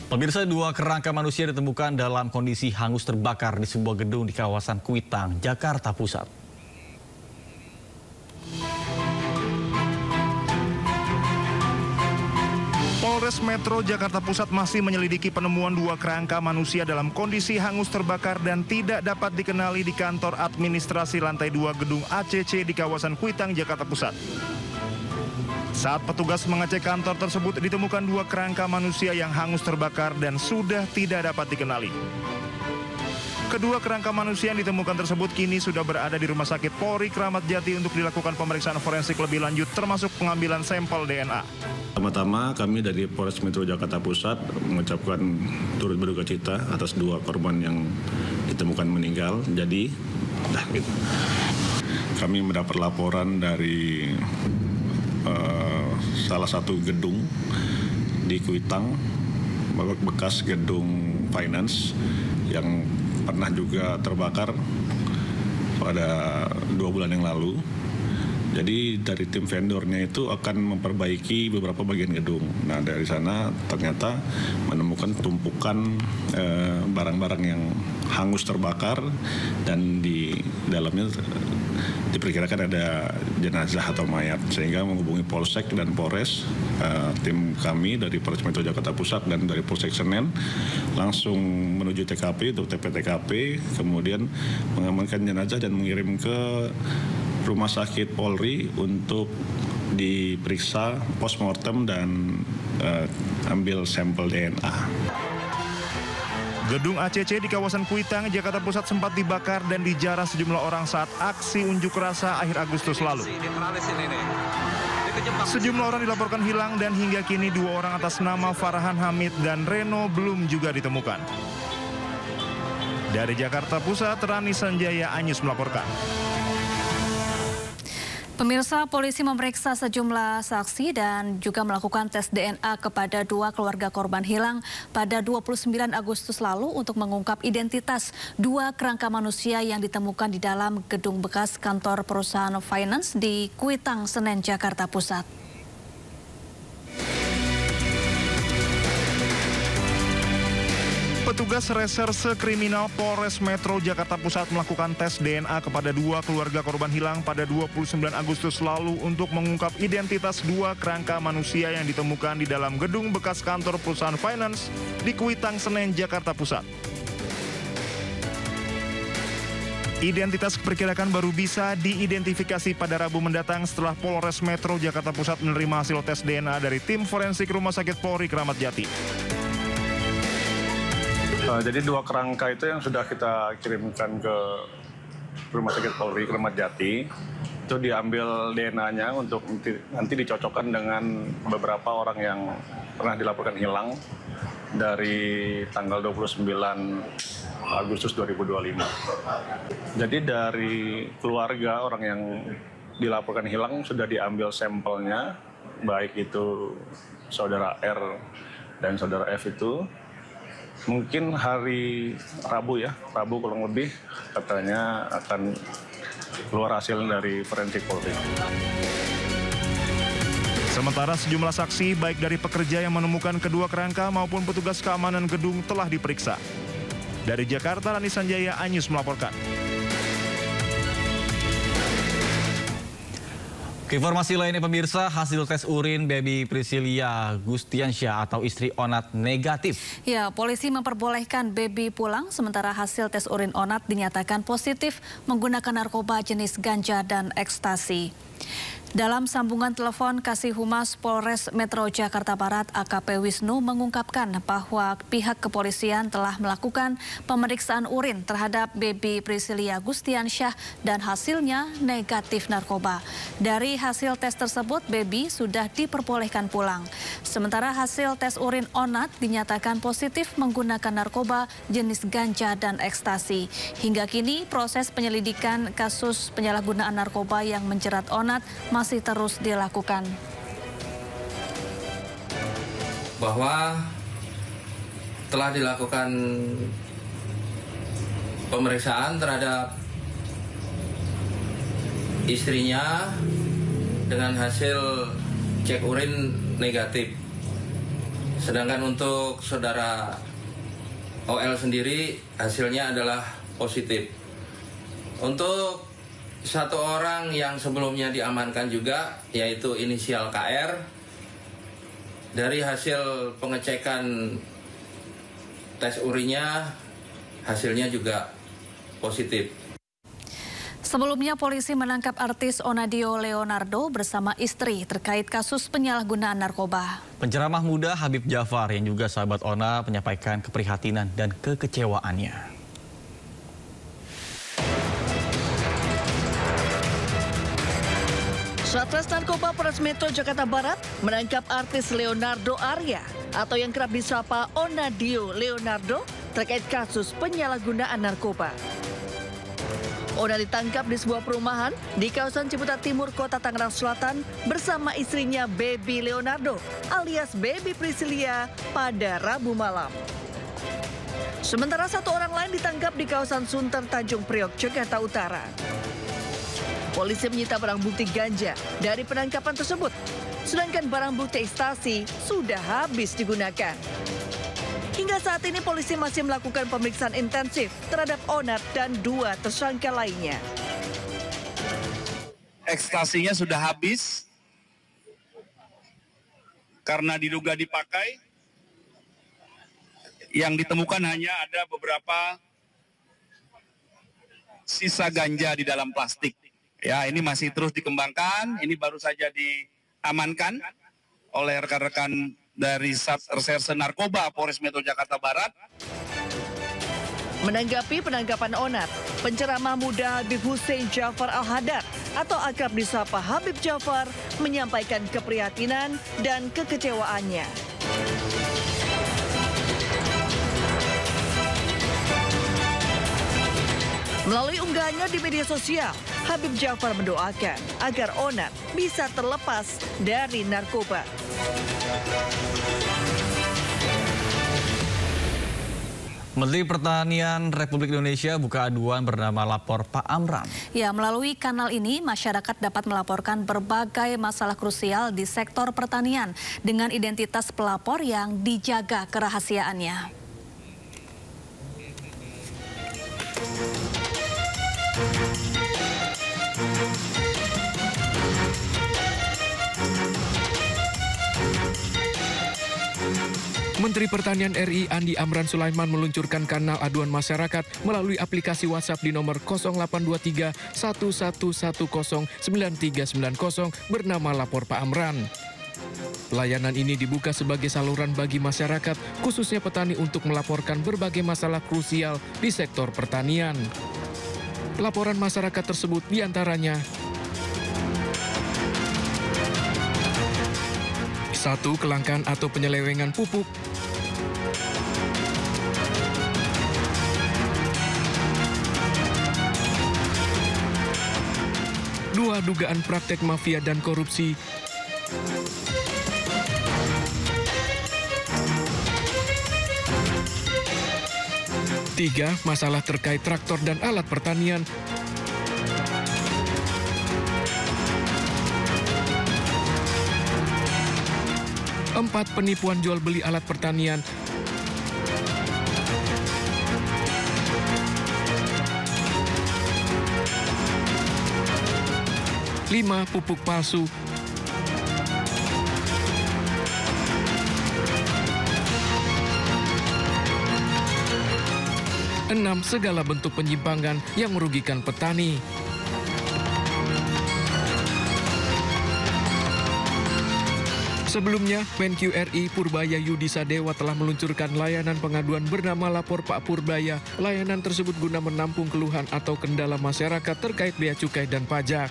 Pemirsa, dua kerangka manusia ditemukan dalam kondisi hangus terbakar di sebuah gedung di kawasan Kuitang, Jakarta Pusat. Polres Metro Jakarta Pusat masih menyelidiki penemuan dua kerangka manusia dalam kondisi hangus terbakar dan tidak dapat dikenali di kantor administrasi lantai 2 gedung ACC di kawasan Kuitang, Jakarta Pusat. Saat petugas mengecek kantor tersebut, ditemukan dua kerangka manusia yang hangus terbakar dan sudah tidak dapat dikenali. Kedua kerangka manusia yang ditemukan tersebut kini sudah berada di Rumah Sakit Polri Kramat Jati untuk dilakukan pemeriksaan forensik lebih lanjut, termasuk pengambilan sampel DNA. Pertama-tama kami dari Polres Metro Jakarta Pusat mengucapkan turut berduka cita atas dua korban yang ditemukan meninggal. Jadi, kami mendapat laporan dari salah satu gedung di Kuitang, bekas gedung finance yang pernah juga terbakar pada 2 bulan yang lalu. Jadi dari tim vendornya itu akan memperbaiki beberapa bagian gedung. Nah, dari sana ternyata menemukan tumpukan barang-barang yang hangus terbakar dan di dalamnya diperkirakan ada jenazah atau mayat, sehingga menghubungi Polsek dan Polres. Tim kami dari Polres Metro Jakarta Pusat dan dari Polsek Senen langsung menuju TKP untuk TP-TKP, kemudian mengamankan jenazah dan mengirim ke Rumah Sakit Polri untuk diperiksa postmortem dan ambil sampel DNA. Gedung ACC di kawasan Kuitang, Jakarta Pusat sempat dibakar dan dijarah sejumlah orang saat aksi unjuk rasa akhir Agustus lalu. Sejumlah orang dilaporkan hilang dan hingga kini 2 orang atas nama Farhan Hamid dan Reno belum juga ditemukan. Dari Jakarta Pusat, Rani Sanjaya, Anyus melaporkan. Pemirsa, polisi memeriksa sejumlah saksi dan juga melakukan tes DNA kepada 2 keluarga korban hilang pada 29 Agustus lalu untuk mengungkap identitas 2 kerangka manusia yang ditemukan di dalam gedung bekas kantor perusahaan finance di Kuitang, Senen, Jakarta Pusat. Petugas Reserse Kriminal Polres Metro Jakarta Pusat melakukan tes DNA kepada 2 keluarga korban hilang pada 29 Agustus lalu untuk mengungkap identitas 2 kerangka manusia yang ditemukan di dalam gedung bekas kantor perusahaan finance di Kuitang, Senen, Jakarta Pusat. Identitas diperkirakan baru bisa diidentifikasi pada Rabu mendatang setelah Polres Metro Jakarta Pusat menerima hasil tes DNA dari tim forensik Rumah Sakit Polri Kramat Jati. Jadi 2 kerangka itu yang sudah kita kirimkan ke Rumah Sakit Polri Kramat Jati, itu diambil DNA-nya untuk nanti dicocokkan dengan beberapa orang yang pernah dilaporkan hilang dari tanggal 29 Agustus 2025. Jadi dari keluarga orang yang dilaporkan hilang sudah diambil sampelnya, baik itu saudara R dan saudara F itu. Mungkin hari Rabu ya, Rabu kurang lebih katanya akan keluar hasil dari forensik Polri. Sementara sejumlah saksi baik dari pekerja yang menemukan kedua kerangka maupun petugas keamanan gedung telah diperiksa. Dari Jakarta, Rani Sanjaya, Anyus melaporkan. Informasi lainnya pemirsa, hasil tes urin baby Priscilia Gustiansyah atau istri Onat negatif. Ya, polisi memperbolehkan baby pulang sementara hasil tes urin Onat dinyatakan positif menggunakan narkoba jenis ganja dan ekstasi. Dalam sambungan telepon, Kasih Humas Polres Metro Jakarta Barat AKP Wisnu mengungkapkan bahwa pihak kepolisian telah melakukan pemeriksaan urin terhadap baby Priscilia Gustiansyah dan hasilnya negatif narkoba. Dari hasil tes tersebut, baby sudah diperbolehkan pulang. Sementara hasil tes urin Onat dinyatakan positif menggunakan narkoba jenis ganja dan ekstasi. Hingga kini proses penyelidikan kasus penyalahgunaan narkoba yang menjerat Onat masih terus dilakukan. Bahwa telah dilakukan pemeriksaan terhadap istrinya dengan hasil cek urin negatif. Sedangkan untuk saudara OL sendiri hasilnya adalah positif. Untuk satu orang yang sebelumnya diamankan juga, yaitu inisial KR, dari hasil pengecekan tes urinnya, hasilnya juga positif. Sebelumnya polisi menangkap artis Onadio Leonardo bersama istri terkait kasus penyalahgunaan narkoba. Penceramah muda Habib Jafar yang juga sahabat Ona menyampaikan keprihatinan dan kekecewaannya. Satres Narkoba Polres Metro Jakarta Barat menangkap artis Leonardo Arya atau yang kerap disapa Onadio Leonardo terkait kasus penyalahgunaan narkoba. Ona ditangkap di sebuah perumahan di kawasan Ciputat Timur, Kota Tangerang Selatan bersama istrinya Baby Leonardo alias Baby Priscilia pada Rabu malam. Sementara satu orang lain ditangkap di kawasan Sunter Tanjung Priok, Jakarta Utara. Polisi menyita barang bukti ganja dari penangkapan tersebut, sedangkan barang bukti ekstasi sudah habis digunakan. Hingga saat ini polisi masih melakukan pemeriksaan intensif terhadap Onat dan 2 tersangka lainnya. Ekstasinya sudah habis karena diduga dipakai. Yang ditemukan hanya ada beberapa sisa ganja di dalam plastik. Ya, ini masih terus dikembangkan. Ini baru saja diamankan oleh rekan-rekan dari Reserse Narkoba Polres Metro Jakarta Barat. Menanggapi penangkapan Onat, penceramah muda Habib Hussein Jafar Al-Hadar atau akrab disapa Habib Jafar menyampaikan keprihatinan dan kekecewaannya. Melalui unggahannya di media sosial, Habib Jafar mendoakan agar Onat bisa terlepas dari narkoba. Menteri Pertanian Republik Indonesia buka aduan bernama Lapor Pak Amran. Ya, melalui kanal ini masyarakat dapat melaporkan berbagai masalah krusial di sektor pertanian dengan identitas pelapor yang dijaga kerahasiaannya. Menteri Pertanian RI Andi Amran Sulaiman meluncurkan kanal aduan masyarakat melalui aplikasi WhatsApp di nomor 0823 1110 9390 bernama Lapor Pak Amran. Layanan ini dibuka sebagai saluran bagi masyarakat, khususnya petani untuk melaporkan berbagai masalah krusial di sektor pertanian. Laporan masyarakat tersebut diantaranya: 1. Kelangkaan atau penyelewengan pupuk. 2. Dugaan praktek mafia dan korupsi. 3. Masalah terkait traktor dan alat pertanian. 4. Penipuan jual beli alat pertanian. 5. Pupuk palsu. 6. Segala bentuk penyimpangan yang merugikan petani. Sebelumnya, Menq RI Purbaya Yudi Sadewa telah meluncurkan layanan pengaduan bernama Lapor Pak Purbaya. Layanan tersebut guna menampung keluhan atau kendala masyarakat terkait bea cukai dan pajak.